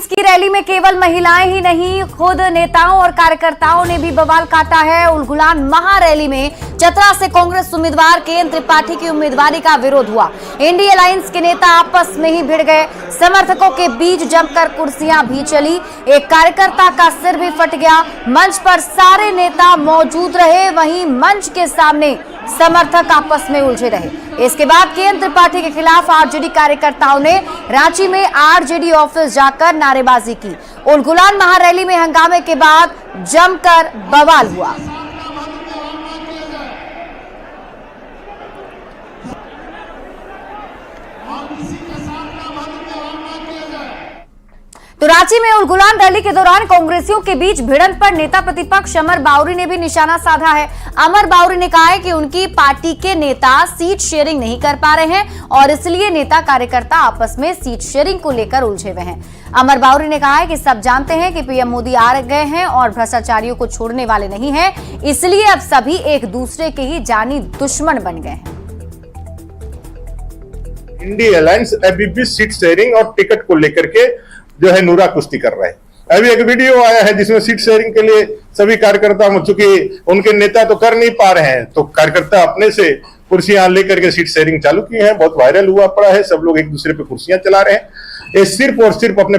की रैली में केवल महिलाएं ही नहीं, खुद नेताओं और कार्यकर्ताओं ने भी बवाल काटा है। उलगुलान महारैली में चतरा से कांग्रेस उम्मीदवार केएन त्रिपाठी की उम्मीदवारी का विरोध हुआ। इंडिया अलायंस के नेता आपस में ही भिड़ गए। समर्थकों के बीच जमकर कुर्सियां भी चली। एक कार्यकर्ता का सिर भी फट गया। मंच पर सारे नेता मौजूद रहे, वहीं मंच के सामने समर्थक आपस में उलझे रहे। इसके बाद केएन त्रिपाठी के खिलाफ आरजेडी कार्यकर्ताओं ने रांची में आरजेडी ऑफिस जाकर नारेबाजी की। उलगुलान महारैली में हंगामे के बाद जमकर बवाल हुआ। तो रांची में उलगुलान रैली के दौरान कांग्रेसियों के बीच भिड़ंत पर नेता प्रतिपक्ष अमर बाउरी ने भी निशाना साधा है। अमर बाउरी ने कहा है कि उनकी पार्टी के नेता सीट शेयरिंग नहीं कर पा रहे हैं और इसलिए नेता कार्यकर्ता आपस में सीट शेयरिंग को लेकर उलझे हुए हैं। अमर बाउरी ने कहा है कि सब जानते हैं कि पीएम मोदी आ गए हैं और भ्रष्टाचारियों को छोड़ने वाले नहीं हैं, इसलिए अब सभी एक दूसरे के ही जानी दुश्मन बन गए हैं। इंडिया अलायंस अभी भी सीट शेयरिंग और टिकट को लेकर के जो है नूरा कुश्ती कर रहा है। अभी एक वीडियो आया है जिसमें सीट शेयरिंग के लिए सभी कार्यकर्ता, चूंकि उनके नेता तो कर नहीं पा रहे हैं, तो कार्यकर्ता अपने से कुर्सियां लेकर के सीट शेयरिंग चालू की है। बहुत वायरल हुआ पड़ा है, सब लोग एक दूसरे पे कुर्सियां चला रहे हैं। ये सिर्फ और सिर्फ अपने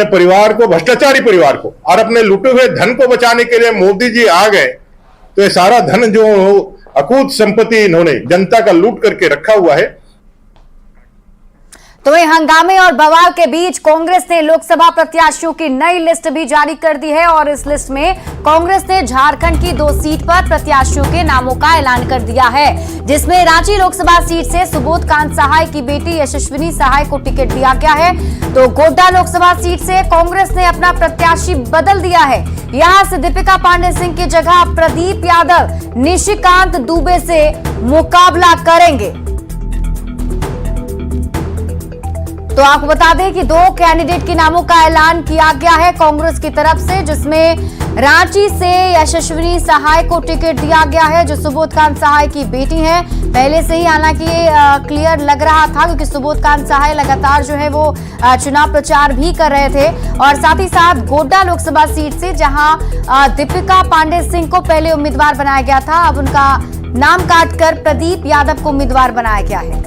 परिवार को भ्रष्टाचारी परिवार को और अपने लूटे हुए धन को बचाने के लिए मोदी जी आ गए। तो ये सारा धन जो अकूत संपत्ति इन्होंने जनता का लूट करके रखा हुआ है। तो ये हंगामे और बवाल के बीच कांग्रेस ने लोकसभा प्रत्याशियों की नई लिस्ट भी जारी कर दी है और इस लिस्ट में कांग्रेस ने झारखंड की 2 सीट पर प्रत्याशियों के नामों का ऐलान कर दिया है, जिसमें रांची लोकसभा सीट से सुबोध कांत सहाय की बेटी यशस्विनी सहाय को टिकट दिया गया है। तो गोड्डा लोकसभा सीट से कांग्रेस ने अपना प्रत्याशी बदल दिया है। यहां से दीपिका पांडे सिंह की जगह प्रदीप यादव निशिकांत दुबे से मुकाबला करेंगे। तो आपको बता दें कि 2 कैंडिडेट के नामों का ऐलान किया गया है कांग्रेस की तरफ से, जिसमें रांची से यशस्विनी सहाय को टिकट दिया गया है, जो सुबोध कांत सहाय की बेटी हैं। पहले से ही हालांकि क्लियर लग रहा था, क्योंकि सुबोध कांत सहाय लगातार जो है वो चुनाव प्रचार भी कर रहे थे। और साथ ही साथ गोड्डा लोकसभा सीट से जहां दीपिका पांडे सिंह को पहले उम्मीदवार बनाया गया था, अब उनका नाम काटकर प्रदीप यादव को उम्मीदवार बनाया गया है।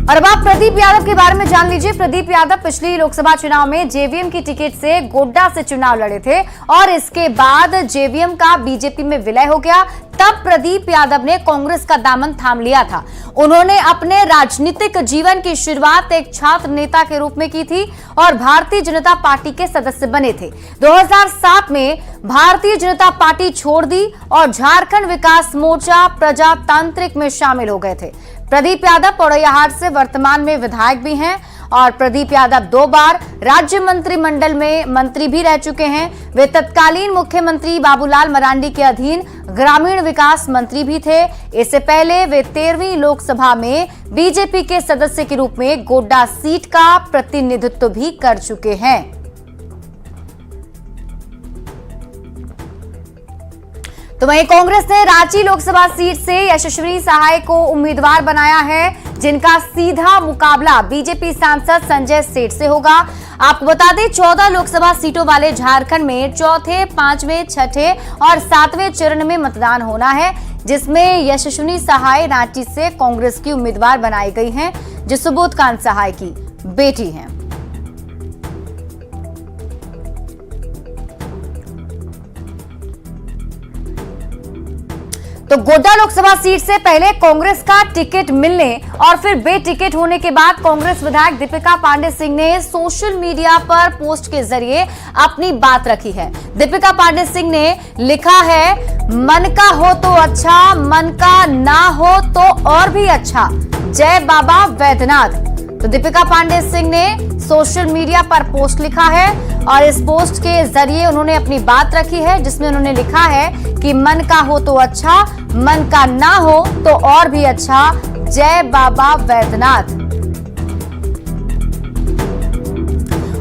और अब आप प्रदीप यादव के बारे में जान लीजिए। प्रदीप यादव पिछली लोकसभा चुनाव में जेवीएम की टिकट से गोड्डा से चुनाव लड़े थे और इसके बाद जेवीएम का बीजेपी में विलय हो गया। तब प्रदीप यादव ने कांग्रेस का दामन थाम लिया था। उन्होंने अपने राजनीतिक जीवन की शुरुआत एक छात्र नेता के रूप में की थी और भारतीय जनता पार्टी के सदस्य बने थे। 2007 में भारतीय जनता पार्टी छोड़ दी और झारखंड विकास मोर्चा प्रजातांत्रिक में शामिल हो गए थे। प्रदीप यादव पोड़ैयाहाट से वर्तमान में विधायक भी हैं और प्रदीप यादव 2 बार राज्य मंत्रिमंडल में मंत्री भी रह चुके हैं। वे तत्कालीन मुख्यमंत्री बाबूलाल मरांडी के अधीन ग्रामीण विकास मंत्री भी थे। इससे पहले वे 13वीं लोकसभा में बीजेपी के सदस्य के रूप में गोड्डा सीट का प्रतिनिधित्व भी कर चुके हैं। तो वहीं कांग्रेस ने रांची लोकसभा सीट से यशस्विनी सहाय को उम्मीदवार बनाया है, जिनका सीधा मुकाबला बीजेपी सांसद संजय सेठ से होगा। आपको बता दें 14 लोकसभा सीटों वाले झारखंड में 4थे, 5वें, 6ठे और 7वें चरण में मतदान होना है, जिसमें यशस्विनी सहाय रांची से कांग्रेस की उम्मीदवार बनाई गई हैं, जो सुबोध कांत सहाय की बेटी हैं। तो गोड्डा लोकसभा सीट से पहले कांग्रेस का टिकट मिलने और फिर बेटिकट होने के बाद कांग्रेस विधायक दीपिका पांडे सिंह ने सोशल मीडिया पर पोस्ट के जरिए अपनी बात रखी है। दीपिका पांडे सिंह ने लिखा है, मन का हो तो अच्छा, मन का ना हो तो और भी अच्छा, जय बाबा वैद्यनाथ। तो दीपिका पांडे सिंह ने सोशल मीडिया पर पोस्ट लिखा है और इस पोस्ट के जरिए उन्होंने अपनी बात रखी है, जिसमें उन्होंने लिखा है कि मन का हो तो अच्छा, मन का ना हो तो और भी अच्छा, जय बाबा वैद्यनाथ।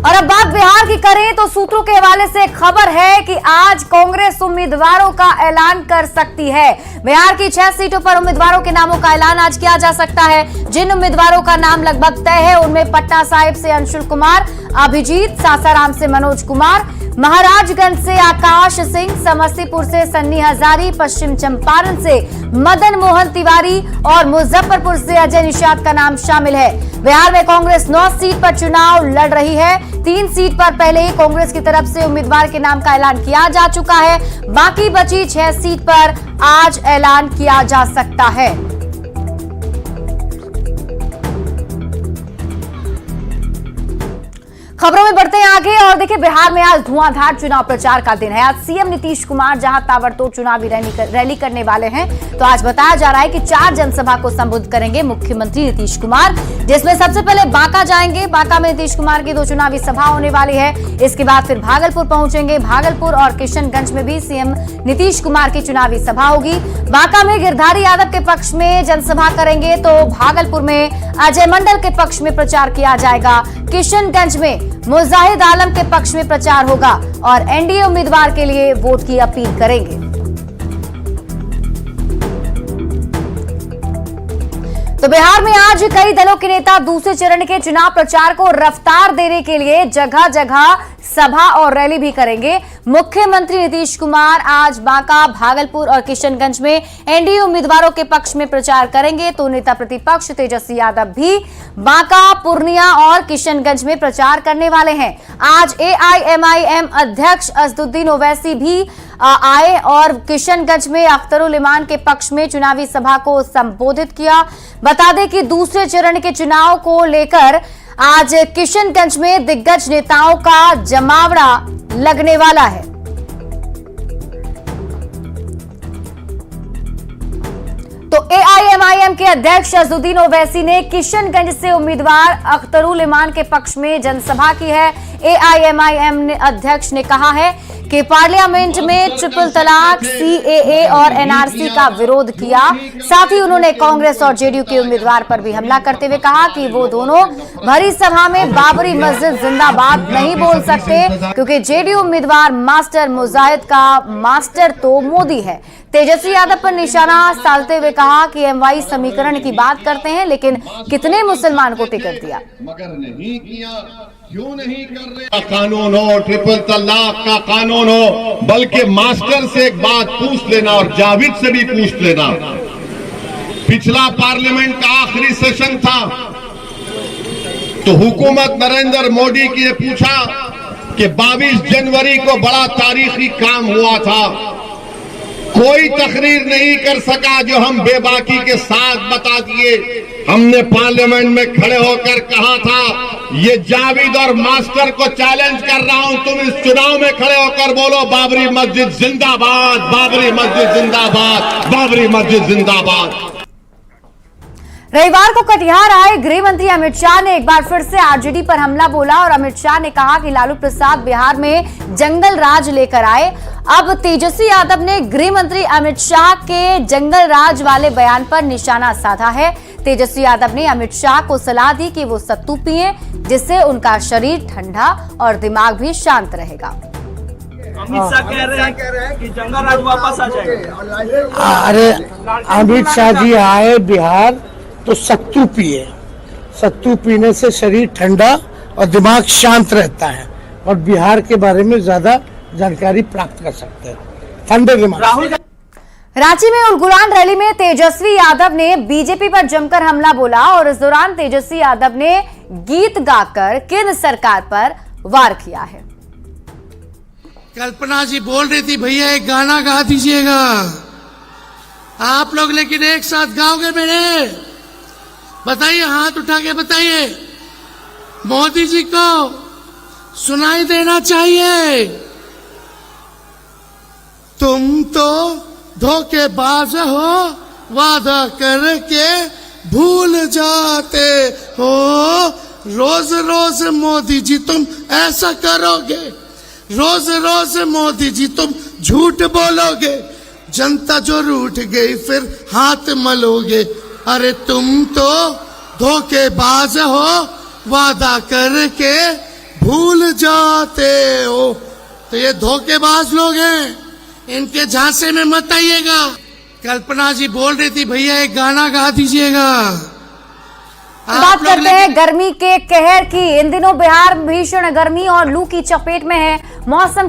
और अब बात बिहार की करें तो सूत्रों के हवाले से खबर है कि आज कांग्रेस उम्मीदवारों का ऐलान कर सकती है। बिहार की 6 सीटों पर उम्मीदवारों के नामों का ऐलान आज किया जा सकता है। जिन उम्मीदवारों का नाम लगभग तय है उनमें पटना साहिब से अंशुल कुमार, अभिजीत, सासाराम से मनोज कुमार, महाराजगंज से आकाश सिंह, समस्तीपुर से सन्नी हजारी, पश्चिम चंपारण से मदन मोहन तिवारी और मुजफ्फरपुर से अजय निषाद का नाम शामिल है। बिहार में कांग्रेस 9 सीट पर चुनाव लड़ रही है। 3 सीट पर पहले ही कांग्रेस की तरफ से उम्मीदवार के नाम का ऐलान किया जा चुका है। बाकी बची 6 सीट पर आज ऐलान किया जा सकता है। खबरों में बढ़ते हैं आगे और देखिए बिहार में आज धुआंधार चुनाव प्रचार का दिन है। आज सीएम नीतीश कुमार जहां ताबड़तोड़ चुनावी रैली करने वाले हैं, तो आज बताया जा रहा है कि 4 जनसभा को संबोधित करेंगे मुख्यमंत्री नीतीश कुमार, जिसमें सबसे पहले बांका जाएंगे। बांका में नीतीश कुमार की 2 चुनावी सभा होने वाली है। इसके बाद फिर भागलपुर पहुंचेंगे। भागलपुर और किशनगंज में भी सीएम नीतीश कुमार की चुनावी सभा होगी। बांका में गिरधारी यादव के पक्ष में जनसभा करेंगे, तो भागलपुर में अजय मंडल के पक्ष में प्रचार किया जाएगा। किशनगंज में मुजाहिद आलम के पक्ष में प्रचार होगा और एनडीए उम्मीदवार के लिए वोट की अपील करेंगे। तो बिहार में आज कई दलों के नेता दूसरे चरण के चुनाव प्रचार को रफ्तार देने के लिए जगह जगह सभा और रैली भी करेंगे। मुख्यमंत्री नीतीश कुमार आज बांका, भागलपुर और किशनगंज में एनडीए उम्मीदवारों के पक्ष में प्रचार करेंगे, तो नेता प्रतिपक्ष तेजस्वी यादव भी बांका, पूर्णिया और किशनगंज में प्रचार करने वाले हैं। आज एआईएमआईएम अध्यक्ष असदुद्दीन ओवैसी भी आए और किशनगंज में अख्तरुल इमान के पक्ष में चुनावी सभा को संबोधित किया। बता दें कि दूसरे चरण के चुनाव को लेकर आज किशनगंज में दिग्गज नेताओं का जमावड़ा लगने वाला है। तो एआईएमआईएम के अध्यक्ष असदुद्दीन ओवैसी ने किशनगंज से उम्मीदवार अख्तरुल इमान के पक्ष में जनसभा की है। एआईएमआईएम अध्यक्ष ने कहा है कि पार्लियामेंट में ट्रिपल तलाक, सीएए और एनआरसी का विरोध किया। साथ ही उन्होंने कांग्रेस और जेडीयू के उम्मीदवार पर भी हमला करते हुए कहा कि वो दोनों भरी सभा में बाबरी मस्जिद जिंदाबाद नहीं बोल सकते, क्योंकि जेडीयू उम्मीदवार मास्टर मुजाहिद का मास्टर तो मोदी है। तेजस्वी यादव पर निशाना साधते हुए कहा कि एमवाई समीकरण की बात करते हैं, लेकिन कितने मुसलमान को टिकट दिया? मगर नहीं किया, क्यों नहीं कर रहे? कानून हो, ट्रिपल तलाक का कानून हो, बल्कि मास्टर से एक बात पूछ लेना और जावेद से भी पूछ लेना। पिछला पार्लियामेंट का आखिरी सेशन था तो हुकूमत नरेंद्र मोदी की ने पूछा कि 22 जनवरी को बड़ा तारीखी काम हुआ था, कोई तकरीर नहीं कर सका जो हम बेबाकी के साथ बता दिए। हमने पार्लियामेंट में खड़े होकर कहा था, ये जावेद और मास्टर को चैलेंज कर रहा हूं, तुम इस चुनाव में खड़े होकर बोलो बाबरी मस्जिद जिंदाबाद, बाबरी मस्जिद जिंदाबाद, बाबरी मस्जिद जिंदाबाद। रविवार को कटिहार आए गृह मंत्री अमित शाह ने एक बार फिर से आरजेडी पर हमला बोला और अमित शाह ने कहा कि लालू प्रसाद बिहार में जंगल राज लेकर आए। अब तेजस्वी यादव ने गृह मंत्री अमित शाह के जंगल राज वाले बयान पर निशाना साधा है। तेजस्वी यादव ने अमित शाह को सलाह दी कि वो सत्तू पिए, जिससे उनका शरीर ठंडा और दिमाग भी शांत रहेगा। अमित शाह कह रहे हैं कि जंगल राज वापस आ जाएगा। अरे अमित शाह जी आए बिहार तो सत्तू पिए, सत्तू पीने से शरीर ठंडा और दिमाग शांत रहता है और बिहार के बारे में ज्यादा जानकारी प्राप्त कर सकते हैं ठंडे दिमाग। रांची में उलगुलान रैली में तेजस्वी यादव ने बीजेपी पर जमकर हमला बोला और इस दौरान तेजस्वी यादव ने गीत गाकर केंद्र सरकार पर वार किया है। कल्पना जी बोल रही थी भैया एक गाना गा दीजिएगा, आप लोग लेकिन एक साथ गाओगे मेरे? बताइए, हाथ उठा के बताइए। मोदी जी को सुनाई देना चाहिए। तुम तो धोखेबाज हो, वादा करके भूल जाते हो, रोज रोज मोदी जी तुम ऐसा करोगे, रोज रोज मोदी जी तुम झूठ बोलोगे, जनता जो रूठ गई फिर हाथ मलोगे। अरे तुम तो धोखेबाज हो, वादा करके भूल जाते हो। तो ये धोखेबाज लोग हैं, इनके झांसे में मत आइएगा। कल्पना जी बोल रही थी भैया एक गाना गा दीजिएगा। बात करते हैं गर्मी के कहर की। इन दिनों बिहार भीषण गर्मी और लू की चपेट में है। मौसम